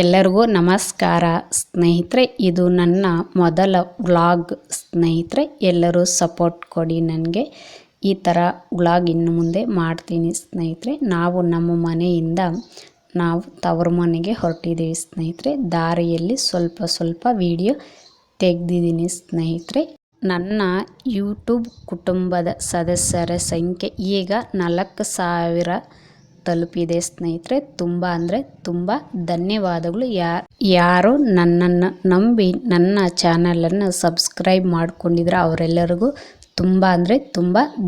ಎಲ್ಲರಿಗೂ ನಮಸ್ಕಾರ ಸ್ನೇಹಿತರೆ. ಇದು ನನ್ನ ಮೊದಲ ವ್ಲಾಗ್ ಸ್ನೇಹಿತರೆ. ಎಲ್ಲರೂ ಸಪೋರ್ಟ್ ಕೊಡಿ ನನಗೆ. ಈ ಥರ ವ್ಲಾಗ್ ಇನ್ನು ಮುಂದೆ ಮಾಡ್ತೀನಿ ಸ್ನೇಹಿತರೆ. ನಾವು ನಮ್ಮ ಮನೆಯಿಂದ ತವರು ಮನೆಗೆ ಹೊರಟಿದ್ದೀವಿ ಸ್ನೇಹಿತರೆ. ದಾರಿಯಲ್ಲಿ ಸ್ವಲ್ಪ ವಿಡಿಯೋ ತೆಗೆದಿದ್ದೀನಿ ಸ್ನೇಹಿತರೆ. ನನ್ನ ಯೂಟ್ಯೂಬ್ ಕುಟುಂಬದ ಸದಸ್ಯರ ಸಂಖ್ಯೆ ಈಗ 4,000 ತಲುಪಿದೆ ಸ್ನೇಹಿತರೆ. ತುಂಬ ಧನ್ಯವಾದಗಳು. ಯಾರು ನನ್ನನ್ನು ನಂಬಿ ನನ್ನ ಚಾನಲನ್ನು ಸಬ್ಸ್ಕ್ರೈಬ್ ಮಾಡ್ಕೊಂಡಿದ್ರೆ ಅವರೆಲ್ಲರಿಗೂ ತುಂಬ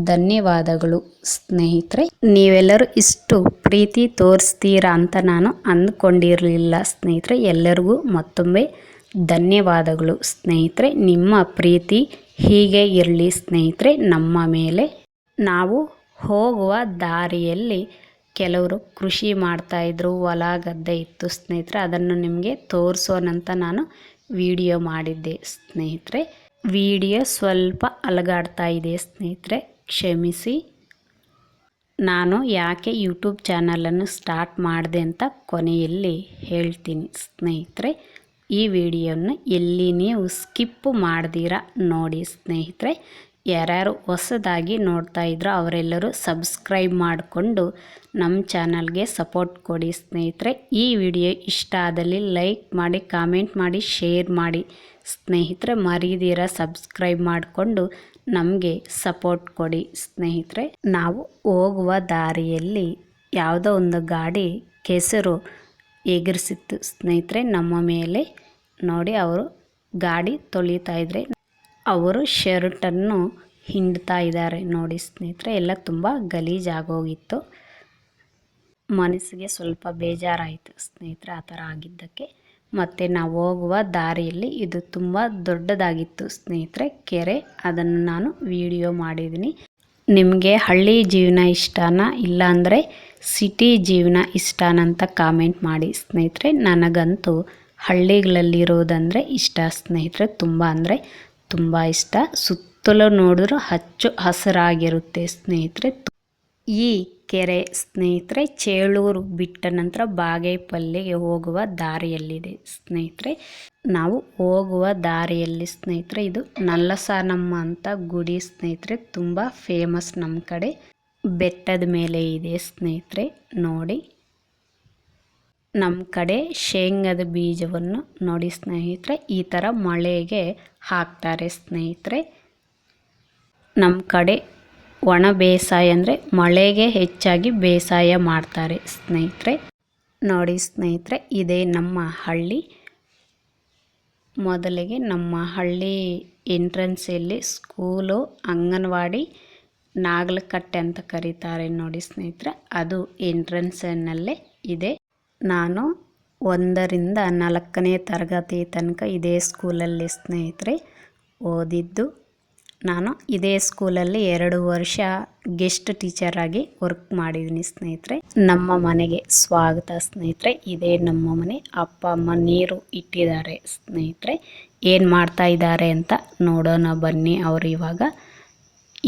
ಧನ್ಯವಾದಗಳು ಸ್ನೇಹಿತರೆ. ನೀವೆಲ್ಲರೂ ಇಷ್ಟು ಪ್ರೀತಿ ತೋರಿಸ್ತೀರಾ ಅಂತ ನಾನು ಅಂದ್ಕೊಂಡಿರಲಿಲ್ಲ ಸ್ನೇಹಿತರೆ. ಎಲ್ಲರಿಗೂ ಮತ್ತೊಮ್ಮೆ ಧನ್ಯವಾದಗಳು ಸ್ನೇಹಿತರೆ. ನಿಮ್ಮ ಪ್ರೀತಿ ಹೀಗೆ ಇರಲಿ ಸ್ನೇಹಿತರೆ ನಮ್ಮ ಮೇಲೆ. ನಾವು ಹೋಗುವ ದಾರಿಯಲ್ಲಿ ಕೆಲವರು ಕೃಷಿ ಮಾಡ್ತಾಯಿದ್ರು, ಹೊಲ ಗದ್ದೆ ಇತ್ತು ಸ್ನೇಹಿತರೆ. ಅದನ್ನು ನಿಮಗೆ ತೋರಿಸೋಣಂತ ನಾನು ವಿಡಿಯೋ ಮಾಡಿದ್ದೆ ಸ್ನೇಹಿತರೆ. ವಿಡಿಯೋ ಸ್ವಲ್ಪ ಅಲಗಾಡ್ತಾ ಇದೆ ಸ್ನೇಹಿತರೆ, ಕ್ಷಮಿಸಿ. ನಾನು ಯಾಕೆ ಯೂಟ್ಯೂಬ್ ಚಾನಲನ್ನು ಸ್ಟಾರ್ಟ್ ಮಾಡಿದೆ ಅಂತ ಕೊನೆಯಲ್ಲಿ ಹೇಳ್ತೀನಿ ಸ್ನೇಹಿತರೆ. ಈ ವಿಡಿಯೋನ ಎಲ್ಲಿ ನೀವು ಸ್ಕಿಪ್ ಮಾಡ್ದಿರ ನೋಡಿ ಸ್ನೇಹಿತರೆ. ಯಾರ್ಯಾರು ಹೊಸದಾಗಿ ನೋಡ್ತಾ ಇದ್ರೋ ಅವರೆಲ್ಲರೂ ಸಬ್ಸ್ಕ್ರೈಬ್ ಮಾಡಿಕೊಂಡು ನಮ್ಮ ಚಾನಲ್ಗೆ ಸಪೋರ್ಟ್ ಕೊಡಿ ಸ್ನೇಹಿತರೆ. ಈ ವಿಡಿಯೋ ಇಷ್ಟ ಆದಲ್ಲಿ ಲೈಕ್ ಮಾಡಿ, ಕಾಮೆಂಟ್ ಮಾಡಿ, ಶೇರ್ ಮಾಡಿ ಸ್ನೇಹಿತರೆ. ಮರೀದಿರ ಸಬ್ಸ್ಕ್ರೈಬ್ ಮಾಡಿಕೊಂಡು ನಮಗೆ ಸಪೋರ್ಟ್ ಕೊಡಿ ಸ್ನೇಹಿತರೆ. ನಾವು ಹೋಗುವ ದಾರಿಯಲ್ಲಿ ಯಾವುದೋ ಒಂದು ಗಾಡಿ ಕೆಸರು ಎಗರಿಸಿತ್ತು ಸ್ನೇಹಿತರೆ ನಮ್ಮ ಮೇಲೆ. ನೋಡಿ, ಅವರು ಗಾಡಿ ತೊಳಿತಾ ಇದ್ರೆ ಅವರು ಶರ್ಟನ್ನು ಹಿಂಡ್ತಾ ಇದ್ದಾರೆ ನೋಡಿ ಸ್ನೇಹಿತರೆ. ಎಲ್ಲ ತುಂಬ ಗಲೀಜಾಗೋಗಿತ್ತು. ಮನಸ್ಸಿಗೆ ಸ್ವಲ್ಪ ಬೇಜಾರಾಯಿತು ಸ್ನೇಹಿತರೆ ಆ ಥರ ಆಗಿದ್ದಕ್ಕೆ. ಮತ್ತು ನಾವು ಹೋಗುವ ದಾರಿಯಲ್ಲಿ ಇದು ತುಂಬ ದೊಡ್ಡದಾಗಿತ್ತು ಸ್ನೇಹಿತರೆ, ಕೆರೆ. ಅದನ್ನು ನಾನು ವಿಡಿಯೋ ಮಾಡಿದ್ದೀನಿ. ನಿಮಗೆ ಹಳ್ಳಿ ಜೀವನ ಇಷ್ಟನಾ ಇಲ್ಲಾಂದರೆ ಸಿಟಿ ಜೀವನ ಇಷ್ಟನಾ ಅಂತ ಕಾಮೆಂಟ್ ಮಾಡಿ ಸ್ನೇಹಿತರೆ. ನನಗಂತೂ ಹಳ್ಳಿಗಳಲ್ಲಿರೋದಂದರೆ ಇಷ್ಟ ಸ್ನೇಹಿತರೆ. ತುಂಬ ಇಷ್ಟ. ಸುತ್ತಲೂ ನೋಡಿದ್ರು ಹಚ್ಚು ಹಸಿರಾಗಿರುತ್ತೆ ಸ್ನೇಹಿತರೆ. ಈ ಕೆರೆ ಸ್ನೇಹಿತರೆ ಚೇಳೂರು ಬಿಟ್ಟ ನಂತರ ಬಾಗೇಪಲ್ಲಿಗೆ ಹೋಗುವ ದಾರಿಯಲ್ಲಿದೆ ಸ್ನೇಹಿತರೆ. ನಾವು ಹೋಗುವ ದಾರಿಯಲ್ಲಿ ಸ್ನೇಹಿತರೆ ಇದು ನಲ್ಲಸಾನಮ್ಮ ಅಂತ ಗುಡಿ ಸ್ನೇಹಿತರೆ. ತುಂಬ ಫೇಮಸ್ ನಮ್ಮ ಕಡೆ. ಬೆಟ್ಟದ ಮೇಲೆ ಇದೆ ಸ್ನೇಹಿತರೆ ನೋಡಿ. ನಮ್ಮ ಕಡೆ ಶೇಂಗದ ಬೀಜವನ್ನು ನೋಡಿ ಸ್ನೇಹಿತರೆ ಈ ಥರ ಮಳೆಗೆ ಹಾಕ್ತಾರೆ ಸ್ನೇಹಿತರೆ. ನಮ್ಮ ಕಡೆ ಒಣ ಬೇಸಾಯ ಅಂದರೆ ಮಳೆಗೆ ಹೆಚ್ಚಾಗಿ ಬೇಸಾಯ ಮಾಡ್ತಾರೆ ಸ್ನೇಹಿತರೆ. ನೋಡಿ ಸ್ನೇಹಿತರೆ, ಇದೇ ನಮ್ಮ ಹಳ್ಳಿ. ಮೊದಲಿಗೆ ನಮ್ಮ ಹಳ್ಳಿ ಎಂಟ್ರೆನ್ಸಲ್ಲಿ ಸ್ಕೂಲು, ಅಂಗನವಾಡಿ, ನಾಗಲಕಟ್ಟೆ ಅಂತ ಕರೀತಾರೆ ನೋಡಿ ಸ್ನೇಹಿತರೆ. ಅದು ಎಂಟ್ರೆನ್ಸ್ನಲ್ಲೇ ಇದೆ. ನಾನು 1ರಿಂದ 4ನೇ ತರಗತಿ ತನಕ ಇದೇ ಸ್ಕೂಲಲ್ಲಿ ಸ್ನೇಹಿತರೆ ಓದಿದ್ದು. ನಾನು ಇದೇ ಸ್ಕೂಲಲ್ಲಿ 2 ವರ್ಷ ಗೆಸ್ಟ್ ಟೀಚರ್ ಆಗಿ ವರ್ಕ್ ಮಾಡಿದ್ದೀನಿ ಸ್ನೇಹಿತರೆ. ನಮ್ಮ ಮನೆಗೆ ಸ್ವಾಗತ ಸ್ನೇಹಿತರೆ. ಇದೇ ನಮ್ಮ ಮನೆ. ಅಪ್ಪ ಅಮ್ಮ ನೀರು ಇಟ್ಟಿದ್ದಾರೆ ಸ್ನೇಹಿತರೆ. ಏನು ಮಾಡ್ತಾ ಇದ್ದಾರೆ ಅಂತ ನೋಡೋಣ ಬನ್ನಿ. ಅವರು ಇವಾಗ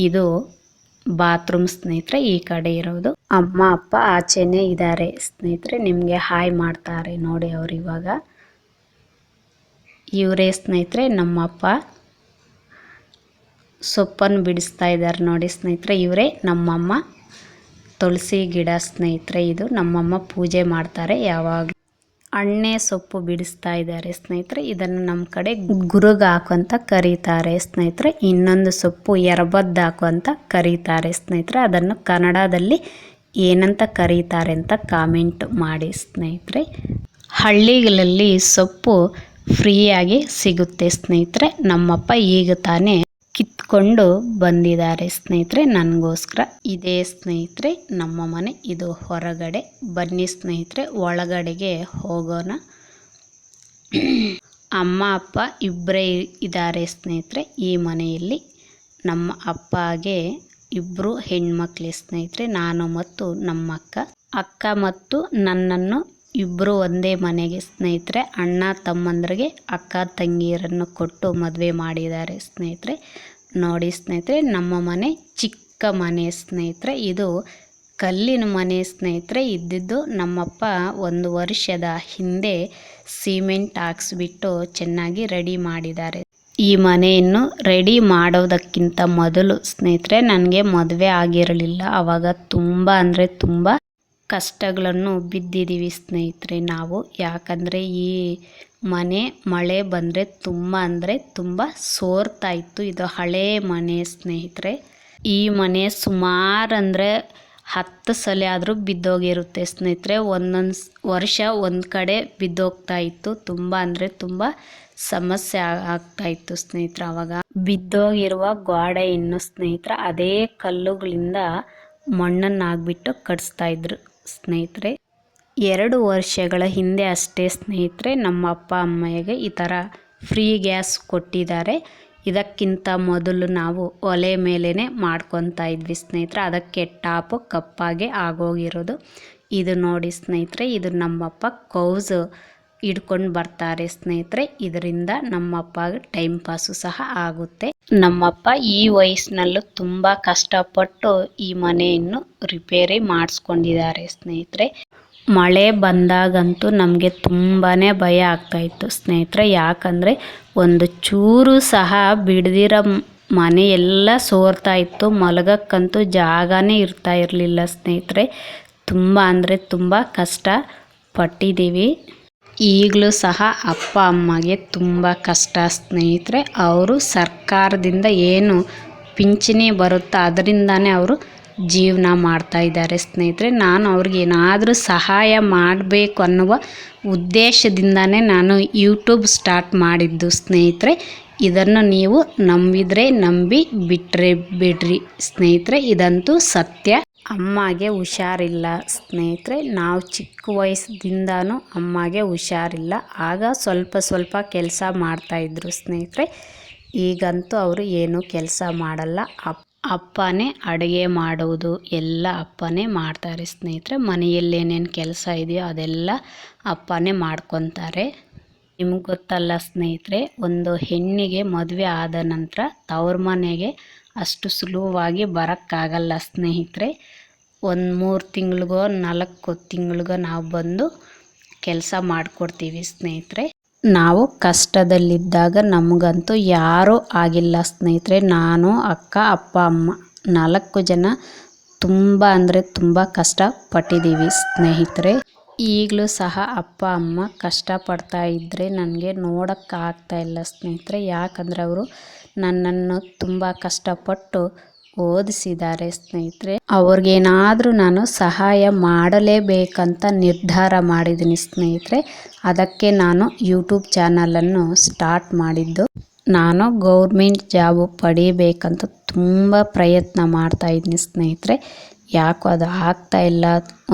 ಇದು ಬಾತ್ರೂಮ್ ಸ್ನೇಹಿತರೆ. ಈ ಕಡೆ ಇರೋದು ಅಮ್ಮ ಅಪ್ಪ ಆಚೆನೇ ಇದ್ದಾರೆ ಸ್ನೇಹಿತರೆ. ನಿಮಗೆ ಹಾಯ್ ಮಾಡ್ತಾರೆ ನೋಡಿ ಅವರು ಇವಾಗ. ಇವರೇ ಸ್ನೇಹಿತರೆ ನಮ್ಮಪ್ಪ. ಸೊಪ್ಪನ್ನು ಬಿಡಿಸ್ತಾ ಇದ್ದಾರೆ ನೋಡಿ ಸ್ನೇಹಿತರೆ. ಇವರೇ ನಮ್ಮಮ್ಮ. ತುಳಸಿ ಗಿಡ ಸ್ನೇಹಿತರೆ ಇದು. ನಮ್ಮಮ್ಮ ಪೂಜೆ ಮಾಡ್ತಾರೆ ಯಾವಾಗ. ಅಣ್ಣೆ ಸೊಪ್ಪು ಬಿಡಿಸ್ತಾ ಇದ್ದಾರೆ ಸ್ನೇಹಿತರೆ. ಇದನ್ನು ನಮ್ಮ ಕಡೆ ಗುರುಗ ಹಾಕು ಅಂತ ಕರೀತಾರೆ ಸ್ನೇಹಿತರೆ. ಇನ್ನೊಂದು ಸೊಪ್ಪು ಎರಬದ್ದು ಹಾಕು ಅಂತ ಕರೀತಾರೆ ಸ್ನೇಹಿತರೆ. ಅದನ್ನು ಕನ್ನಡದಲ್ಲಿ ಏನಂತ ಕರೀತಾರೆ ಅಂತ ಕಾಮೆಂಟ್ ಮಾಡಿ ಸ್ನೇಹಿತರೆ. ಹಳ್ಳಿಗಳಲ್ಲಿ ಸೊಪ್ಪು ಫ್ರೀಯಾಗಿ ಸಿಗುತ್ತೆ ಸ್ನೇಹಿತರೆ. ನಮ್ಮಪ್ಪ ಈಗ ತಾನೇ ಕಿತ್ಕೊಂಡು ಬಂದಿದ್ದಾರೆ ಸ್ನೇಹಿತರೆ ನನಗೋಸ್ಕರ. ಇದೇ ಸ್ನೇಹಿತರೆ ನಮ್ಮ ಮನೆ. ಇದು ಹೊರಗಡೆ. ಬನ್ನಿ ಸ್ನೇಹಿತರೆ ಒಳಗಡೆಗೆ ಹೋಗೋಣ. ಅಮ್ಮ ಅಪ್ಪ ಇಬ್ಬರೇ ಇದ್ದಾರೆ ಸ್ನೇಹಿತರೆ ಈ ಮನೆಯಲ್ಲಿ. ನಮ್ಮ ಅಪ್ಪಗೆ 2 ಹೆಣ್ಮಕ್ಳೇ ಸ್ನೇಹಿತರೆ, ನಾನು ಮತ್ತು ನಮ್ಮ ಅಕ್ಕ ಮತ್ತು ನನ್ನನ್ನು ಇಬ್ಬರು ಒಂದೇ ಮನೆಗೆ ಸ್ನೇಹಿತರೆ. ಅಣ್ಣ ತಮ್ಮಂದ್ರಿಗೆ ಅಕ್ಕ ತಂಗಿಯರನ್ನು ಕೊಟ್ಟು ಮದುವೆ ಮಾಡಿದ್ದಾರೆ ಸ್ನೇಹಿತರೆ. ನೋಡಿ ಸ್ನೇಹಿತರೆ ನಮ್ಮ ಮನೆ ಚಿಕ್ಕ ಮನೆ ಸ್ನೇಹಿತರೆ. ಇದು ಕಲ್ಲಿನ ಮನೆ ಸ್ನೇಹಿತರೆ ಇದ್ದಿದ್ದು. ನಮ್ಮಪ್ಪ 1 ವರ್ಷದ ಹಿಂದೆ ಸಿಮೆಂಟ್ ಹಾಕ್ಸ್ಬಿಟ್ಟು ಚೆನ್ನಾಗಿ ರೆಡಿ ಮಾಡಿದ್ದಾರೆ. ಈ ಮನೆಯನ್ನು ರೆಡಿ ಮಾಡೋದಕ್ಕಿಂತ ಮೊದಲು ಸ್ನೇಹಿತರೆ ನನಗೆ ಮದುವೆ ಆಗಿರಲಿಲ್ಲ. ಆವಾಗ ತುಂಬ ಅಂದರೆ ತುಂಬ ಕಷ್ಟಗಳನ್ನು ಬಿದ್ದಿದ್ದೀವಿ ಸ್ನೇಹಿತರೆ ನಾವು. ಯಾಕಂದರೆ ಈ ಮನೆ ಮಳೆ ಬಂದರೆ ತುಂಬ ಅಂದರೆ ತುಂಬ ಸೋರ್ತಾ ಇತ್ತು. ಇದು ಹಳೇ ಮನೆ ಸ್ನೇಹಿತರೆ. ಈ ಮನೆ ಸುಮಾರು ಅಂದರೆ 10 ಸಲ ಆದರೂ ಬಿದ್ದೋಗಿರುತ್ತೆ ಸ್ನೇಹಿತರೆ. ಒಂದೊಂದು ವರ್ಷ ಒಂದು ಕಡೆ ಬಿದ್ದೋಗ್ತಾ ಇತ್ತು. ತುಂಬ ಅಂದರೆ ತುಂಬ ಸಮಸ್ಯೆ ಆಗ್ತಾ ಇತ್ತು ಸ್ನೇಹಿತರೆ. ಆವಾಗ ಬಿದ್ದೋಗಿರುವ ಗೋಡೆಯನ್ನು ಸ್ನೇಹಿತರೆ ಅದೇ ಕಲ್ಲುಗಳಿಂದ ಮಣ್ಣನ್ನು ಹಾಕ್ಬಿಟ್ಟು ಕಟ್ಸ್ತಾ ಇದ್ರು ಸ್ನೇಹಿತರೆ. 2 ವರ್ಷಗಳ ಹಿಂದೆ ಅಷ್ಟೇ ಸ್ನೇಹಿತರೆ ನಮ್ಮ ಅಪ್ಪ ಅಮ್ಮಗೆ ಈ ಥರ ಫ್ರೀ ಗ್ಯಾಸ್ ಕೊಟ್ಟಿದ್ದಾರೆ. ಇದಕ್ಕಿಂತ ಮೊದಲು ನಾವು ಒಲೆ ಮೇಲೇ ಮಾಡ್ಕೊತಾ ಇದ್ವಿ ಸ್ನೇಹಿತರೆ. ಅದಕ್ಕೆ ಟಾಪು ಕಪ್ಪಾಗೆ ಆಗೋಗಿರೋದು. ಇದು ನೋಡಿ ಸ್ನೇಹಿತರೆ, ಇದು ನಮ್ಮಪ್ಪ ಕೌಸ್ ಹಿಡ್ಕೊಂಡು ಬರ್ತಾರೆ ಸ್ನೇಹಿತರೆ. ಇದರಿಂದ ನಮ್ಮಪ್ಪಗೆ ಟೈಮ್ ಪಾಸು ಸಹ ಆಗುತ್ತೆ. ನಮ್ಮಪ್ಪ ಈ ವಯಸ್ಸಿನಲ್ಲೂ ತುಂಬ ಕಷ್ಟಪಟ್ಟು ಈ ಮನೆಯನ್ನು ರಿಪೇರಿ ಮಾಡಿಸ್ಕೊಂಡಿದ್ದಾರೆ ಸ್ನೇಹಿತರೆ. ಮಳೆ ಬಂದಾಗಂತೂ ನಮಗೆ ತುಂಬಾ ಭಯ ಆಗ್ತಾಯಿತ್ತು ಸ್ನೇಹಿತರೆ. ಯಾಕಂದರೆ ಒಂದು ಚೂರು ಸಹ ಬಿಡದಿರೋ ಮನೆ ಎಲ್ಲ ಸೋರ್ತಾ ಇತ್ತು. ಮಲಗಕ್ಕಂತೂ ಜಾಗನೇ ಇರ್ತಾ ಇರಲಿಲ್ಲ ಸ್ನೇಹಿತರೆ. ತುಂಬ ಅಂದರೆ ತುಂಬ ಕಷ್ಟ ಪಟ್ಟಿದ್ದೀವಿ. ಈಗಲೂ ಸಹ ಅಪ್ಪ ಅಮ್ಮಗೆ ತುಂಬ ಕಷ್ಟ ಸ್ನೇಹಿತರೆ. ಅವರು ಸರ್ಕಾರದಿಂದ ಏನು ಪಿಂಚಣಿ ಬರುತ್ತೋ ಅದರಿಂದನೇ ಅವರು ಜೀವನ ಮಾಡ್ತಾ ಇದ್ದಾರೆ ಸ್ನೇಹಿತರೆ. ನಾನು ಅವ್ರಿಗೆ ಏನಾದರೂ ಸಹಾಯ ಮಾಡಬೇಕು ಅನ್ನುವ ಉದ್ದೇಶದಿಂದನೇ ನಾನು ಯೂಟ್ಯೂಬ್ ಸ್ಟಾರ್ಟ್ ಮಾಡಿದ್ದು ಸ್ನೇಹಿತರೆ. ಇದನ್ನು ನೀವು ನಂಬಿದರೆ ನಂಬಿ ಬಿಟ್ಟರೆ ಬಿಡ್ರಿ ಸ್ನೇಹಿತರೆ. ಇದಂತೂ ಸತ್ಯ. ಅಮ್ಮಗೆ ಹುಷಾರಿಲ್ಲ ಸ್ನೇಹಿತರೆ. ನಾವು ಚಿಕ್ಕ ವಯಸ್ಸಿನಿಂದನೂ ಅಮ್ಮಗೆ ಹುಷಾರಿಲ್ಲ. ಆಗ ಸ್ವಲ್ಪ ಕೆಲಸ ಮಾಡ್ತಾಯಿದ್ರು ಸ್ನೇಹಿತರೆ. ಈಗಂತೂ ಅವರು ಏನೂ ಕೆಲಸ ಮಾಡಲ್ಲ. ಅಪ್ಪನೇ ಅಡುಗೆ ಮಾಡೋದು ಎಲ್ಲ ಅಪ್ಪನೇ ಮಾಡ್ತಾರೆ ಸ್ನೇಹಿತರೆ. ಮನೆಯಲ್ಲಿ ಏನೇನು ಕೆಲಸ ಇದೆಯೋ ಅದೆಲ್ಲ ಅಪ್ಪನೇ ಮಾಡ್ಕೊತಾರೆ. ನಿಮ್ಗೆ ಗೊತ್ತಲ್ಲ ಸ್ನೇಹಿತರೆ, ಒಂದು ಹೆಣ್ಣಿಗೆ ಮದುವೆ ಆದ ನಂತರ ತವ್ರ ಮನೆಗೆ ಅಷ್ಟು ಸುಲಭವಾಗಿ ಬರೋಕ್ಕಾಗಲ್ಲ ಸ್ನೇಹಿತರೆ. 3 ತಿಂಗಳಿಗೋ 4 ತಿಂಗಳಿಗೋ ನಾವು ಬಂದು ಕೆಲಸ ಮಾಡಿಕೊಡ್ತೀವಿ ಸ್ನೇಹಿತರೆ. ನಾವು ಕಷ್ಟದಲ್ಲಿದ್ದಾಗ ನಮಗಂತೂ ಯಾರೂ ಆಗಿಲ್ಲ ಸ್ನೇಹಿತರೆ. ನಾನು, ಅಕ್ಕ, ಅಪ್ಪ, ಅಮ್ಮ 4 ಜನ ತುಂಬ ಅಂದರೆ ತುಂಬ ಕಷ್ಟಪಟ್ಟಿದ್ದೀವಿ ಸ್ನೇಹಿತರೆ. ಈಗಲೂ ಸಹ ಅಪ್ಪ ಅಮ್ಮ ಕಷ್ಟಪಡ್ತಾ ಇದ್ದರೆ ನನಗೆ ನೋಡೋಕ್ಕಾಗ್ತಾಯಿಲ್ಲ ಸ್ನೇಹಿತರೆ. ಯಾಕಂದರೆ ಅವರು ನನ್ನನ್ನು ತುಂಬ ಕಷ್ಟಪಟ್ಟು ಓದಿಸಿದ್ದಾರೆ ಸ್ನೇಹಿತರೆ. ಅವ್ರಿಗೇನಾದರೂ ನಾನು ಸಹಾಯ ಮಾಡಲೇಬೇಕಂತ ನಿರ್ಧಾರ ಮಾಡಿದ್ದೀನಿ ಸ್ನೇಹಿತರೆ. ಅದಕ್ಕೆ ನಾನು ಯೂಟ್ಯೂಬ್ ಚಾನಲನ್ನು ಸ್ಟಾರ್ಟ್ ಮಾಡಿದ್ದು. ನಾನು ಗೌರ್ಮೆಂಟ್ ಜಾಬು ಪಡಿಬೇಕಂತ ತುಂಬ ಪ್ರಯತ್ನ ಮಾಡ್ತಾಯಿದ್ದೀನಿ ಸ್ನೇಹಿತರೆ. ಯಾಕೋ ಅದು ಆಗ್ತಾಯಿಲ್ಲ.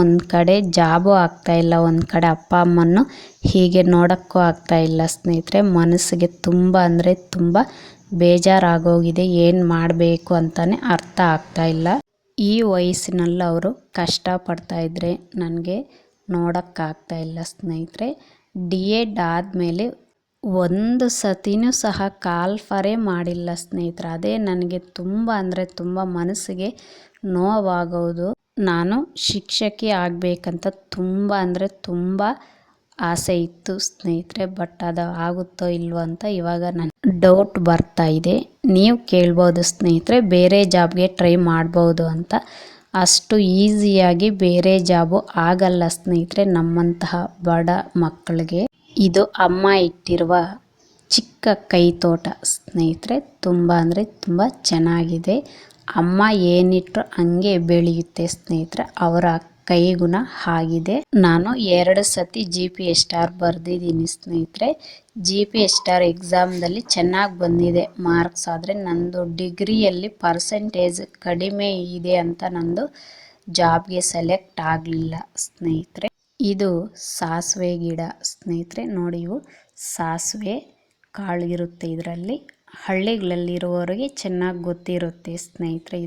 ಒಂದು ಕಡೆ ಜಾಬು ಆಗ್ತಾಯಿಲ್ಲ, ಒಂದು ಕಡೆ ಅಪ್ಪ ಅಮ್ಮನ್ನು ಹೀಗೆ ನೋಡೋಕ್ಕೂ ಆಗ್ತಾಯಿಲ್ಲ ಸ್ನೇಹಿತರೆ. ಮನಸ್ಸಿಗೆ ತುಂಬ ಅಂದರೆ ತುಂಬ ಬೇಜಾರಾಗೋಗಿದೆ. ಏನು ಮಾಡಬೇಕು ಅಂತಲೇ ಅರ್ಥ ಆಗ್ತಾಯಿಲ್ಲ. ಈ ವಯಸ್ಸಿನಲ್ಲಿ ಅವರು ಕಷ್ಟಪಡ್ತಾಯಿದ್ರೆ ನನಗೆ ನೋಡೋಕ್ಕಾಗ್ತಾಯಿಲ್ಲ ಸ್ನೇಹಿತರೆ. D.Ed ಆದಮೇಲೆ ಒಂದು ಸತಿನೂ ಸಹ ಕಾಲ್ಫರೇ ಮಾಡಿಲ್ಲ ಸ್ನೇಹಿತರೆ. ಅದೇ ನನಗೆ ತುಂಬ ಅಂದರೆ ತುಂಬ ಮನಸ್ಸಿಗೆ ನೋವಾಗೋದು. ನಾನು ಶಿಕ್ಷಕಿ ಆಗಬೇಕಂತ ತುಂಬ ಅಂದರೆ ತುಂಬ ಆಸೆ ಇತ್ತು ಸ್ನೇಹಿತರೆ. ಬಟ್ ಅದು ಆಗುತ್ತೋ ಇಲ್ವೋ ಅಂತ ಇವಾಗ ನನಗೆ ಡೌಟ್ ಬರ್ತಾ ಇದೆ. ನೀವು ಕೇಳ್ಬೋದು ಸ್ನೇಹಿತರೆ, ಬೇರೆ ಜಾಬ್ಗೆ ಟ್ರೈ ಮಾಡ್ಬೋದು ಅಂತ. ಅಷ್ಟು ಈಸಿಯಾಗಿ ಬೇರೆ ಜಾಬು ಆಗಲ್ಲ ಸ್ನೇಹಿತರೆ ನಮ್ಮಂತಹ ಬಡ ಮಕ್ಕಳಿಗೆ. ಇದು ಅಮ್ಮ ಇಟ್ಟಿರುವ ಚಿಕ್ಕ ಕೈತೋಟ ಸ್ನೇಹಿತರೆ. ತುಂಬ ಅಂದರೆ ತುಂಬ ಚೆನ್ನಾಗಿದೆ. ಅಮ್ಮ ಏನಿಟ್ಟರು ಹಂಗೆ ಬೆಳೆಯುತ್ತೆ ಸ್ನೇಹಿತರೆ. ಅವರ ಕೈಗುಣ ಆಗಿದೆ. ನಾನು 2 ಸತಿ GPSR ಬರೆದಿದ್ದೀನಿ ಸ್ನೇಹಿತರೆ. GPSR ಎಕ್ಸಾಮ್ದಲ್ಲಿ ಚೆನ್ನಾಗಿ ಬಂದಿದೆ ಮಾರ್ಕ್ಸ್. ಆದರೆ ನಂದು ಡಿಗ್ರಿಯಲ್ಲಿ ಪರ್ಸೆಂಟೇಜ್ ಕಡಿಮೆ ಇದೆ ಅಂತ ನಂದು ಜಾಬ್ಗೆ ಸೆಲೆಕ್ಟ್ ಆಗಲಿಲ್ಲ ಸ್ನೇಹಿತರೆ. ಇದು ಸಾಸಿವೆ ಗಿಡ ಸ್ನೇಹಿತರೆ. ನೋಡಿ, ಇವು ಸಾಸಿವೆ ಕಾಳು ಇರುತ್ತೆ ಇದರಲ್ಲಿ. ಹಳ್ಳಿಗಳಲ್ಲಿರುವವರಿಗೆ ಚೆನ್ನಾಗಿ ಗೊತ್ತಿರುತ್ತೆ ಸ್ನೇಹಿತರೆ.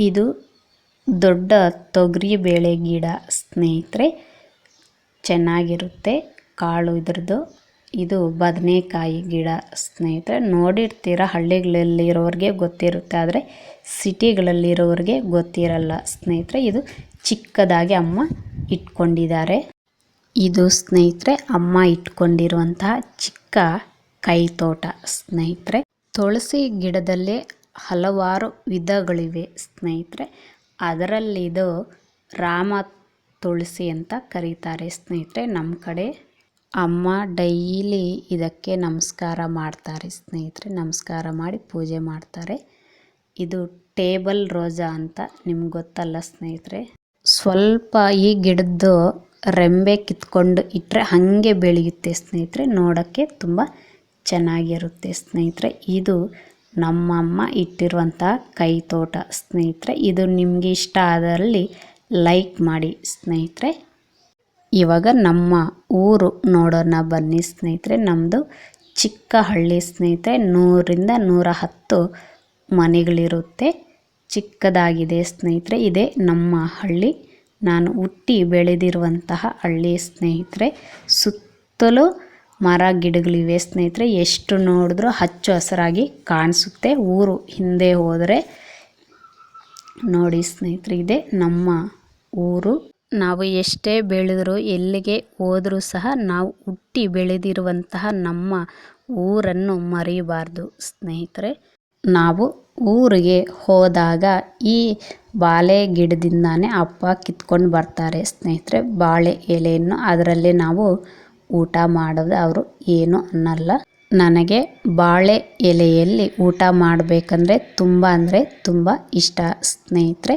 ಇದು ದೊಡ್ಡ ತೊಗರಿ ಬೇಳೆ ಗಿಡ ಸ್ನೇಹಿತರೆ. ಚೆನ್ನಾಗಿರುತ್ತೆ ಕಾಳು ಇದ್ರದ್ದು. ಇದು ಬದನೆಕಾಯಿ ಗಿಡ ಸ್ನೇಹಿತರೆ. ನೋಡಿರ್ತೀರ, ಹಳ್ಳಿಗಳಲ್ಲಿರೋರಿಗೆ ಗೊತ್ತಿರುತ್ತೆ, ಆದರೆ ಸಿಟಿಗಳಲ್ಲಿರೋರಿಗೆ ಗೊತ್ತಿರಲ್ಲ ಸ್ನೇಹಿತರೆ. ಇದು ಚಿಕ್ಕದಾಗಿ ಅಮ್ಮ ಇಟ್ಕೊಂಡಿದ್ದಾರೆ. ಇದು ಸ್ನೇಹಿತರೆ ಅಮ್ಮ ಇಟ್ಕೊಂಡಿರುವಂತಹ ಚಿಕ್ಕ ಕೈ ತೋಟ ಸ್ನೇಹಿತರೆ. ತುಳಸಿ ಗಿಡದಲ್ಲೇ ಹಲವಾರು ವಿಧಗಳಿವೆ ಸ್ನೇಹಿತರೆ. ಅದರಲ್ಲಿ ಇದು ರಾಮ ತುಳಸಿ ಅಂತ ಕರೀತಾರೆ ಸ್ನೇಹಿತರೆ. ನಮ್ಮ ಕಡೆ ಅಮ್ಮ ಡೈಲಿ ಇದಕ್ಕೆ ನಮಸ್ಕಾರ ಮಾಡ್ತಾರೆ ಸ್ನೇಹಿತರೆ. ನಮಸ್ಕಾರ ಮಾಡಿ ಪೂಜೆ ಮಾಡ್ತಾರೆ. ಇದು ಟೇಬಲ್ ರೋಜಾ ಅಂತ ನಿಮ್ಗೆ ಗೊತ್ತಲ್ಲ ಸ್ನೇಹಿತರೆ. ಸ್ವಲ್ಪ ಈ ಗಿಡದ್ದು ರೆಂಬೆ ಕಿತ್ಕೊಂಡು ಇಟ್ಟರೆ ಹಾಗೆ ಬೆಳೆಯುತ್ತೆ ಸ್ನೇಹಿತರೆ. ನೋಡೋಕ್ಕೆ ತುಂಬ ಚೆನ್ನಾಗಿರುತ್ತೆ ಸ್ನೇಹಿತರೆ. ಇದು ನಮ್ಮಮ್ಮ ಇಟ್ಟಿರುವಂತಹ ಕೈ ತೋಟ ಸ್ನೇಹಿತರೆ. ಇದು ನಿಮಗೆ ಇಷ್ಟ ಆದಲ್ಲಿ ಲೈಕ್ ಮಾಡಿ ಸ್ನೇಹಿತರೆ. ಇವಾಗ ನಮ್ಮ ಊರು ನೋಡೋಣ ಬನ್ನಿ ಸ್ನೇಹಿತರೆ. ನಮ್ಮದು ಚಿಕ್ಕ ಹಳ್ಳಿ ಸ್ನೇಹಿತರೆ. 100ರಿಂದ 110 ಮನೆಗಳಿರುತ್ತೆ. ಚಿಕ್ಕದಾಗಿದೆ ಸ್ನೇಹಿತರೆ. ಇದೇ ನಮ್ಮ ಹಳ್ಳಿ. ನಾನು ಹುಟ್ಟಿ ಬೆಳೆದಿರುವಂತಹ ಹಳ್ಳಿ ಸ್ನೇಹಿತರೆ. ಸುತ್ತಲೂ ಮರ ಗಿಡಗಳಿವೆ ಸ್ನೇಹಿತರೆ. ಎಷ್ಟು ನೋಡಿದ್ರೂ ಹಚ್ಚು ಹಸಿರಾಗಿ ಕಾಣಿಸುತ್ತೆ. ಊರು ಹಿಂದೆ ಹೋದರೆ ನೋಡಿ ಸ್ನೇಹಿತರೆ, ಇದೆ ನಮ್ಮ ಊರು. ನಾವು ಎಷ್ಟೇ ಬೆಳೆದರೂ ಎಲ್ಲಿಗೆ ಹೋದರೂ ಸಹ ನಾವು ಹುಟ್ಟಿ ಬೆಳೆದಿರುವಂತಹ ನಮ್ಮ ಊರನ್ನು ಮರೆಯಬಾರ್ದು ಸ್ನೇಹಿತರೆ. ನಾವು ಊರಿಗೆ ಹೋದಾಗ ಈ ಬಾಳೆ ಗಿಡದಿಂದಾನೇ ಅಪ್ಪ ಕಿತ್ಕೊಂಡು ಬರ್ತಾರೆ ಸ್ನೇಹಿತರೆ. ಬಾಳೆ ಎಲೆಯನ್ನು ಅದರಲ್ಲೇ ನಾವು ಊಟ ಮಾಡೋದು. ಅವರು ಏನು ಅನ್ನಲ್ಲ. ನನಗೆ ಬಾಳೆ ಎಲೆಯಲ್ಲಿ ಊಟ ಮಾಡಬೇಕಂದ್ರೆ ಅಂದರೆ ತುಂಬ ಇಷ್ಟ ಸ್ನೇಹಿತರೆ.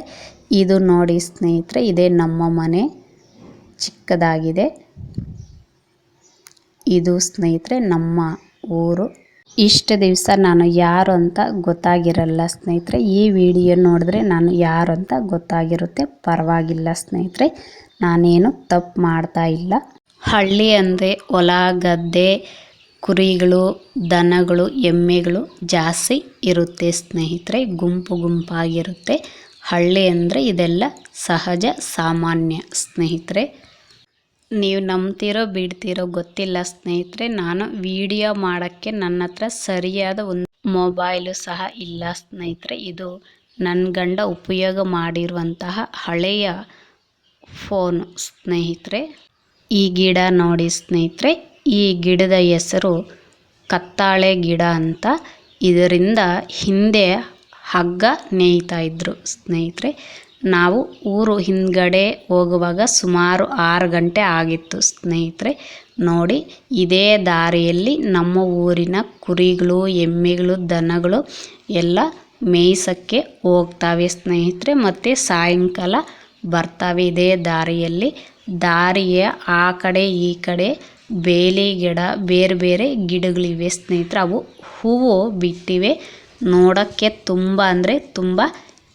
ಇದು ನೋಡಿ ಸ್ನೇಹಿತರೆ, ಇದೇ ನಮ್ಮ ಮನೆ. ಚಿಕ್ಕದಾಗಿದೆ. ಇದು ಸ್ನೇಹಿತರೆ ನಮ್ಮ ಊರು. ಇಷ್ಟು ದಿವಸ ನಾನು ಯಾರು ಅಂತ ಗೊತ್ತಾಗಿರಲ್ಲ ಸ್ನೇಹಿತರೆ. ಈ ವಿಡಿಯೋ ನೋಡಿದ್ರೆ ನಾನು ಯಾರು ಅಂತ ಗೊತ್ತಾಗಿರುತ್ತೆ. ಪರವಾಗಿಲ್ಲ ಸ್ನೇಹಿತರೆ, ನಾನೇನು ತಪ್ಪು ಮಾಡ್ತಾ ಇಲ್ಲ. ಹಳ್ಳಿ ಅಂದರೆ ಹೊಲ ಗದ್ದೆ, ಕುರಿಗಳು, ದನಗಳು, ಎಮ್ಮೆಗಳು ಜಾಸ್ತಿ ಇರುತ್ತೆ ಸ್ನೇಹಿತರೆ. ಗುಂಪು ಗುಂಪಾಗಿರುತ್ತೆ. ಹಳ್ಳಿ ಅಂದರೆ ಇದೆಲ್ಲ ಸಹಜ ಸಾಮಾನ್ಯ ಸ್ನೇಹಿತರೆ. ನೀವು ನಂಬ್ತಿರೋ ಬಿಡ್ತಿರೋ ಗೊತ್ತಿಲ್ಲ ಸ್ನೇಹಿತರೆ. ನಾನು ವಿಡಿಯೋ ಮಾಡೋಕ್ಕೆ ನನ್ನ ಹತ್ರ ಸರಿಯಾದ ಒಂದು ಮೊಬೈಲು ಸಹ ಇಲ್ಲ ಸ್ನೇಹಿತರೆ. ಇದು ನನ್ನ ಗಂಡ ಉಪಯೋಗ ಮಾಡಿರುವಂತಹ ಹಳೆಯ ಫೋನು ಸ್ನೇಹಿತರೆ. ಈ ಗಿಡ ನೋಡಿ ಸ್ನೇಹಿತರೆ, ಈ ಗಿಡದ ಹೆಸರು ಕತ್ತಾಳೆ ಗಿಡ ಅಂತ. ಇದರಿಂದ ಹಿಂದೆ ಹಗ್ಗ ನೇಯ್ತಾ ಇದ್ರು ಸ್ನೇಹಿತರೆ. ನಾವು ಊರು ಹಿಂದ್ಗಡೆ ಹೋಗುವಾಗ ಸುಮಾರು 6 ಗಂಟೆ ಆಗಿತ್ತು ಸ್ನೇಹಿತರೆ. ನೋಡಿ, ಇದೇ ದಾರಿಯಲ್ಲಿ ನಮ್ಮ ಊರಿನ ಕುರಿಗಳು, ಎಮ್ಮೆಗಳು, ದನಗಳು ಎಲ್ಲ ಮೇಯ್ಸೋಕ್ಕೆ ಹೋಗ್ತಾವೆ ಸ್ನೇಹಿತರೆ. ಮತ್ತು ಸಾಯಂಕಾಲ ಬರ್ತಾವೆ ಇದೇ ದಾರಿಯಲ್ಲಿ. ದಾರಿಯ ಆ ಕಡೆ ಈ ಕಡೆ ಬೇಲಿ ಗಿಡ, ಬೇರೆ ಬೇರೆ ಗಿಡಗಳಿವೆ ಸ್ನೇಹಿತರೆ. ಅವು ಹೂವು ಬಿಟ್ಟಿವೆ. ನೋಡೋಕ್ಕೆ ತುಂಬ ಅಂದರೆ ತುಂಬ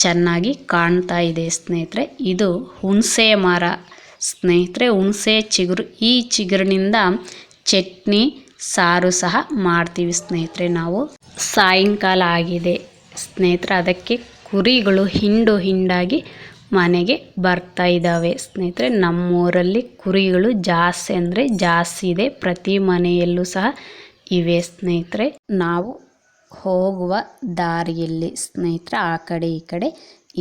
ಚೆನ್ನಾಗಿ ಕಾಣ್ತಾ ಇದೆ ಸ್ನೇಹಿತರೆ. ಇದು ಹುಣಸೆ ಮರ ಸ್ನೇಹಿತರೆ. ಹುಣಸೆ ಚಿಗುರು. ಈ ಚಿಗುರಿನಿಂದ ಚಟ್ನಿ, ಸಾರು ಸಹ ಮಾಡ್ತೀವಿ ಸ್ನೇಹಿತರೆ ನಾವು. ಸಾಯಂಕಾಲ ಆಗಿದೆ ಸ್ನೇಹಿತರೆ. ಅದಕ್ಕೆ ಕುರಿಗಳು ಹಿಂಡಾಗಿ ಮನೆಗೆ ಬರ್ತಾ ಇದ್ದಾವೆ ಸ್ನೇಹಿತರೆ. ನಮ್ಮೂರಲ್ಲಿ ಕುರಿಗಳು ಜಾಸ್ತಿ ಅಂದರೆ ಜಾಸ್ತಿ ಇದೆ. ಪ್ರತಿ ಮನೆಯಲ್ಲೂ ಸಹ ಇವೆ ಸ್ನೇಹಿತರೆ. ನಾವು ಹೋಗುವ ದಾರಿಯಲ್ಲಿ ಸ್ನೇಹಿತರೆ ಆ ಕಡೆ ಈ ಕಡೆ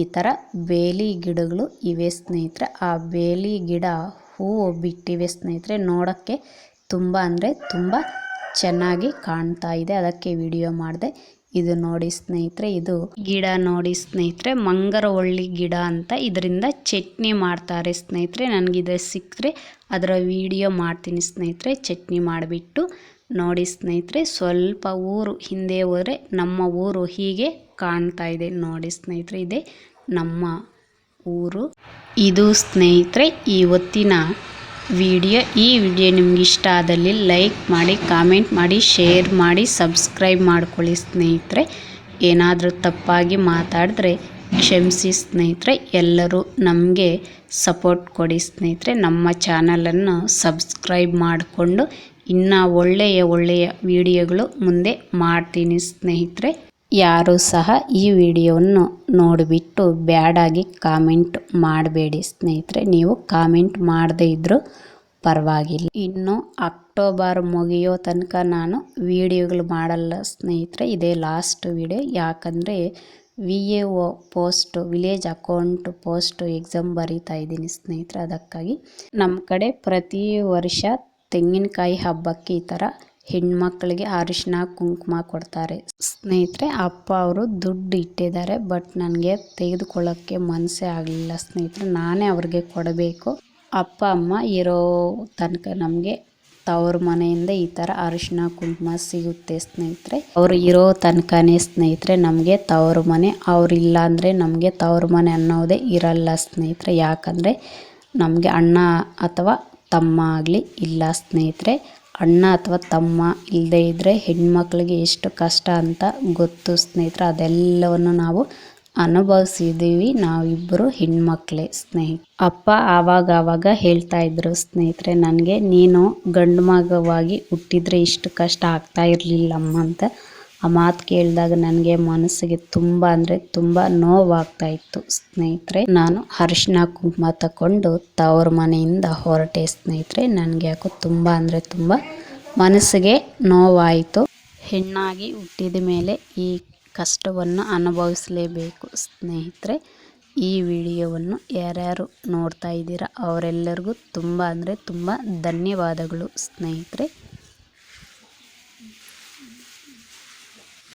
ಈ ಥರ ಬೇಲಿ ಗಿಡಗಳು ಇವೆ ಸ್ನೇಹಿತರೆ. ಆ ಬೇಲಿ ಗಿಡ ಹೂವು ಬಿಟ್ಟಿವೆ ಸ್ನೇಹಿತರೆ. ನೋಡೋಕ್ಕೆ ತುಂಬ ಅಂದರೆ ತುಂಬ ಚೆನ್ನಾಗಿ ಕಾಣ್ತಾ ಇದೆ. ಅದಕ್ಕೆ ವಿಡಿಯೋ ಮಾಡಿದೆ. ಇದು ನೋಡಿ ಸ್ನೇಹಿತರೆ, ಇದು ಗಿಡ ನೋಡಿ ಸ್ನೇಹಿತರೆ, ಮಂಗರವಳ್ಳಿ ಗಿಡ ಅಂತ. ಇದರಿಂದ ಚಟ್ನಿ ಮಾಡ್ತಾರೆ ಸ್ನೇಹಿತರೆ. ನನಗಿದು ಸಿಕ್ಕರೆ ಅದರ ವಿಡಿಯೋ ಮಾಡ್ತೀನಿ ಸ್ನೇಹಿತರೆ. ಚಟ್ನಿ ಮಾಡಿಬಿಟ್ಟು ನೋಡಿ ಸ್ನೇಹಿತರೆ. ಸ್ವಲ್ಪ ಊರು ಹಿಂದೆ ಹೋದರೆ ನಮ್ಮ ಊರು ಹೀಗೆ ಕಾಣ್ತಾ ಇದೆ ನೋಡಿ ಸ್ನೇಹಿತರೆ. ಇದೆ ನಮ್ಮ ಊರು. ಇದು ಸ್ನೇಹಿತರೆ ಇವತ್ತಿನ ವಿಡಿಯೋ. ಈ ವಿಡಿಯೋ ನಿಮ್ಗೆ ಇಷ್ಟ ಆದಲ್ಲಿ ಲೈಕ್ ಮಾಡಿ, ಕಾಮೆಂಟ್ ಮಾಡಿ, ಶೇರ್ ಮಾಡಿ, ಸಬ್ಸ್ಕ್ರೈಬ್ ಮಾಡ್ಕೊಳ್ಳಿ ಸ್ನೇಹಿತರೆ. ಏನಾದರೂ ತಪ್ಪಾಗಿ ಮಾತಾಡಿದ್ರೆ ಕ್ಷಮಿಸಿ ಸ್ನೇಹಿತರೆ. ಎಲ್ಲರೂ ನಮಗೆ ಸಪೋರ್ಟ್ ಕೊಡಿ ಸ್ನೇಹಿತರೆ. ನಮ್ಮ ಚಾನಲನ್ನು ಸಬ್ಸ್ಕ್ರೈಬ್ ಮಾಡಿಕೊಂಡು ಇನ್ನು ಒಳ್ಳೆಯ ವಿಡಿಯೋಗಳು ಮುಂದೆ ಮಾಡ್ತೀನಿ ಸ್ನೇಹಿತರೆ. ಯಾರೂ ಸಹ ಈ ವಿಡಿಯೋವನ್ನು ನೋಡಿಬಿಟ್ಟು ಬ್ಯಾಡಾಗಿ ಕಾಮೆಂಟ್ ಮಾಡಬೇಡಿ ಸ್ನೇಹಿತರೆ. ನೀವು ಕಾಮೆಂಟ್ ಮಾಡದೇ ಇದ್ದರೂ ಪರವಾಗಿಲ್ಲ. ಇನ್ನು ಅಕ್ಟೋಬರ್ ಮುಗಿಯೋ ತನಕ ನಾನು ವಿಡಿಯೋಗಳು ಮಾಡಲ್ಲ ಸ್ನೇಹಿತರೆ. ಇದೇ ಲಾಸ್ಟ್ ವಿಡಿಯೋ. ಯಾಕಂದರೆ VAO post, village account post exam ಬರೀತಾ ಇದ್ದೀನಿ ಸ್ನೇಹಿತರೆ. ಅದಕ್ಕಾಗಿ ನಮ್ಮ ಕಡೆ ಪ್ರತಿ ವರ್ಷ ತೆಂಗಿನಕಾಯಿ ಹಬ್ಬಕ್ಕೆ ಈ ಥರ ಹೆಣ್ಮಕ್ಳಿಗೆ ಅರಿಶಿನ ಕುಂಕುಮ ಕೊಡ್ತಾರೆ ಸ್ನೇಹಿತರೆ. ಅಪ್ಪ ಅವರು ದುಡ್ಡು ಇಟ್ಟಿದ್ದಾರೆ, ಬಟ್ ನನಗೆ ತೆಗೆದುಕೊಳ್ಳೋಕ್ಕೆ ಮನಸ್ಸೇ ಆಗಲಿಲ್ಲ ಸ್ನೇಹಿತರೆ. ನಾನೇ ಅವ್ರಿಗೆ ಕೊಡಬೇಕು. ಅಪ್ಪ ಅಮ್ಮ ಇರೋ ತನಕ ನಮಗೆ ತವ್ರ ಮನೆಯಿಂದ ಈ ಥರ ಅರಿಶಿನ ಕುಂಕುಮ ಸಿಗುತ್ತೆ ಸ್ನೇಹಿತರೆ. ಅವರು ಇರೋ ತನಕನೇ ಸ್ನೇಹಿತರೆ ನಮಗೆ ತವ್ರ ಮನೆ. ಅವರಿಲ್ಲ ಅಂದರೆ ನಮಗೆ ತವ್ರ ಮನೆ ಅನ್ನೋದೇ ಇರಲ್ಲ ಸ್ನೇಹಿತರೆ. ಯಾಕಂದರೆ ನಮಗೆ ಅಣ್ಣ ಅಥವಾ ತಮ್ಮ ಆಗಲಿ ಇಲ್ಲ ಸ್ನೇಹಿತರೆ. ಅಣ್ಣ ಅಥವಾ ತಮ್ಮ ಇಲ್ಲದೇ ಇದ್ದರೆ ಹೆಣ್ಮಕ್ಳಿಗೆ ಎಷ್ಟು ಕಷ್ಟ ಅಂತ ಗೊತ್ತು ಸ್ನೇಹಿತರೆ. ಅದೆಲ್ಲವನ್ನು ನಾವು ಅನುಭವಿಸಿದ್ದೀವಿ. ನಾವಿಬ್ಬರು ಹೆಣ್ಮಕ್ಳೇ ಸ್ನೇಹಿತರೆ. ಅಪ್ಪ ಆವಾಗ ಹೇಳ್ತಾ ಇದ್ರು ಸ್ನೇಹಿತರೆ ನನಗೆ, ನೀನು ಗಂಡು ಮಗವಾಗಿ ಹುಟ್ಟಿದ್ರೆ ಇಷ್ಟು ಕಷ್ಟ ಆಗ್ತಾ ಇರಲಿಲ್ಲಮ್ಮ ಅಂತ. ಆ ಮಾತು ಕೇಳಿದಾಗ ನನಗೆ ಮನಸ್ಸಿಗೆ ತುಂಬ ಅಂದರೆ ತುಂಬ ನೋವಾಗ್ತಾ ಇತ್ತು ಸ್ನೇಹಿತರೆ. ನಾನು ಅರಿಶಿನ ಕುಂಕುಮ ತಗೊಂಡು ತವ್ರ ಮನೆಯಿಂದ ಹೊರಟೆ ಸ್ನೇಹಿತರೆ. ನನಗೆ ಯಾಕೋ ತುಂಬ ಅಂದರೆ ತುಂಬ ಮನಸ್ಸಿಗೆ ನೋವಾಯಿತು. ಹೆಣ್ಣಾಗಿ ಹುಟ್ಟಿದ ಮೇಲೆ ಈ ಕಷ್ಟವನ್ನು ಅನುಭವಿಸಲೇಬೇಕು ಸ್ನೇಹಿತರೆ. ಈ ವಿಡಿಯೋವನ್ನು ಯಾರ್ಯಾರು ನೋಡ್ತಾ ಇದ್ದೀರಾ ಅವರೆಲ್ಲರಿಗೂ ತುಂಬ ಅಂದರೆ ತುಂಬ ಧನ್ಯವಾದಗಳು ಸ್ನೇಹಿತರೆ.